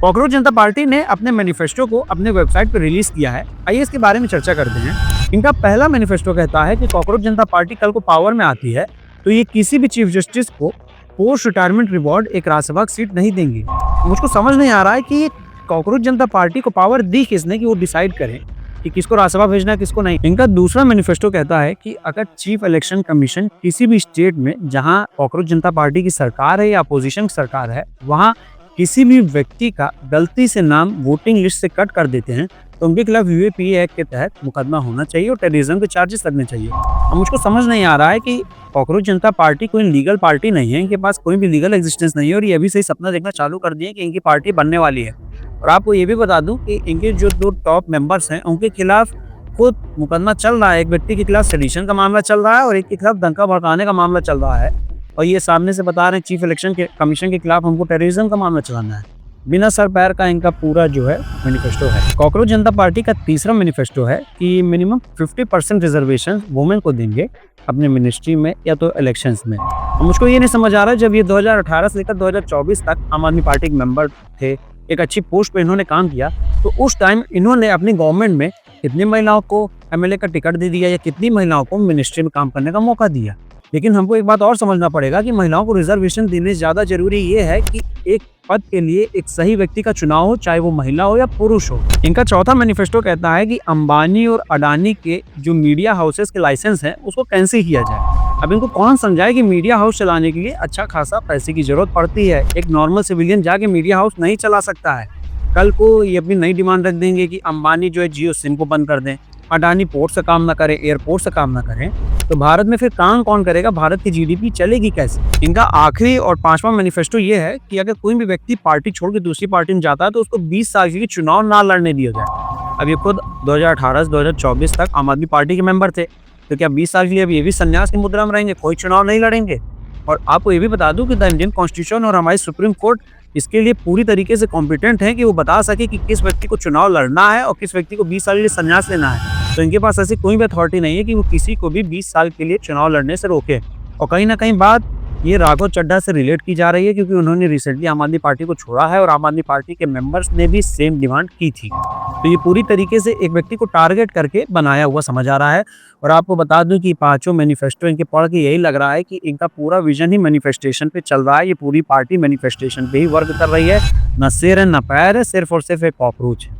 Cockroach जनता party ने अपने manifesto को अपने वेबसाइट पर रिलीज किया है। आइए इसके बारे में चर्चा करते हैं। इनका पहला मैनिफेस्टो कहता है कि कॉकरोच जनता पार्टी कल को पावर में आती है तो ये किसी भी चीफ जस्टिस को पोस्ट रिटायरमेंट रिवॉर्ड एक राज्यसभा सीट नहीं देंगी। मुझको समझ नहीं आ रहा है कि कॉकरोच जनता पार्टी को पावर दी किसने कि वो डिसाइड करें कि किसको राज्यसभा भेजना है किसको नहीं। इनका दूसरा मैनिफेस्टो कहता है कि अगर चीफ इलेक्शन कमीशन किसी भी स्टेट में जहां कॉकरोच जनता पार्टी की सरकार है या अपोजिशन की सरकार है वहां किसी भी व्यक्ति का गलती से नाम वोटिंग लिस्ट से कट कर देते हैं तो उनके खिलाफ यूएपीए एक्ट के तहत मुकदमा होना चाहिए और टेररिज्म के चार्जेस लगने चाहिए। अब मुझको समझ नहीं आ रहा है कि कॉकरोच जनता पार्टी कोई लीगल पार्टी नहीं है, इनके पास कोई भी लीगल एग्जिस्टेंस नहीं है और ये अभी से ही सपना देखना चालू कर दिए कि इनकी पार्टी बनने वाली है। और आपको ये भी बता दूं कि इनके जो दो टॉप मेंबर्स हैं उनके खिलाफ खुद मुकदमा चल रहा है। एक व्यक्ति के खिलाफ सेडिशन का मामला चल रहा है और एक के खिलाफ दंगा भड़काने का मामला चल रहा है और ये सामने से बता रहे हैं चीफ इलेक्शन के कमीशन के खिलाफ हमको टेररिज्म का मामला चलाना है। बिना सर पैर का इनका पूरा जो है मैनिफेस्टो है। कॉकरोच जनता पार्टी का तीसरा मैनिफेस्टो है कि मिनिमम 50% रिजर्वेशन वुमेन को देंगे अपने मिनिस्ट्री में या तो इलेक्शंस में। मुझको ये नहीं समझ आ रहा है, जब ये 2018 से लेकर 2024 तक आम आदमी पार्टी के मेंबर थे, एक अच्छी पोस्ट पे इन्होंने काम किया, तो उस टाइम इन्होंने अपनी गवर्नमेंट में कितनी महिलाओं को एमएलए का टिकट दे दिया या कितनी महिलाओं को मिनिस्ट्री में काम करने का मौका दिया। लेकिन हमको एक बात और समझना पड़ेगा कि महिलाओं को रिजर्वेशन देने से ज़्यादा जरूरी ये है कि एक पद के लिए एक सही व्यक्ति का चुनाव हो, चाहे वो महिला हो या पुरुष हो। इनका चौथा मैनिफेस्टो कहता है कि अंबानी और अडानी के जो मीडिया हाउसेस के लाइसेंस हैं उसको कैंसिल किया जाए। अब इनको कौन समझाए कि मीडिया हाउस चलाने के लिए अच्छा खासा पैसे की जरूरत पड़ती है। एक नॉर्मल सिविलियन जाके मीडिया हाउस नहीं चला सकता है। कल को ये अपनी नई डिमांड रख देंगे कि अंबानी जो है जियो सिम को बंद कर दें, अडानी पोर्ट से काम ना करे, एयरपोर्ट से काम ना करें, तो भारत में फिर काम कौन करेगा, भारत की जीडीपी चलेगी कैसे। इनका आखिरी और पांचवा मैनिफेस्टो ये है कि अगर कोई भी व्यक्ति पार्टी छोड़ के दूसरी पार्टी में जाता है तो उसको 20 साल के लिए चुनाव ना लड़ने दिया जाए। अब ये खुद 2018 से 2024 तक आम आदमी पार्टी के मेंबर थे, तो क्या 20 साल के लिए अब ये भी संन्यास की मुद्रा में रहेंगे, कोई चुनाव नहीं लड़ेंगे। और आपको ये भी बता दूं कि द इंडियन कॉन्स्टिट्यूशन और हमारी सुप्रीम कोर्ट इसके लिए पूरी तरीके से कॉम्पिटेंट है कि वो बता सके कि किस व्यक्ति को चुनाव लड़ना है और किस व्यक्ति को 20 साल के लिए संन्यास लेना है। तो इनके पास ऐसी कोई भी अथॉरिटी नहीं है कि वो किसी को भी 20 साल के लिए चुनाव लड़ने से रोके। और कहीं ना कहीं बात ये राघव चड्ढा से रिलेट की जा रही है क्योंकि उन्होंने रिसेंटली आम आदमी पार्टी को छोड़ा है और आम आदमी पार्टी के मेंबर्स ने भी सेम डिमांड की थी। तो ये पूरी तरीके से एक व्यक्ति को टारगेट करके बनाया हुआ समझ आ रहा है। और आपको बता दूं कि पांचों मैनिफेस्टो इनके पढ़ के यही लग रहा है कि इनका पूरा विजन ही मैनिफेस्टेशन पे चल रहा है। ये पूरी पार्टी मैनिफेस्टेशन पे ही वर्क कर रही है। न सिर है न पैर है, सिर्फ और सिर्फ एक कॉकरोच है।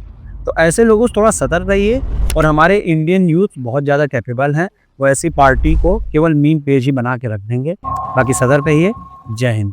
तो ऐसे लोगों से थोड़ा सतर्क रहिए। और हमारे इंडियन यूथ बहुत ज़्यादा कैपेबल हैं, वो ऐसी पार्टी को केवल मीम पेज ही बना के रख देंगे। बाकी सतर्क रहिए। जय हिंद।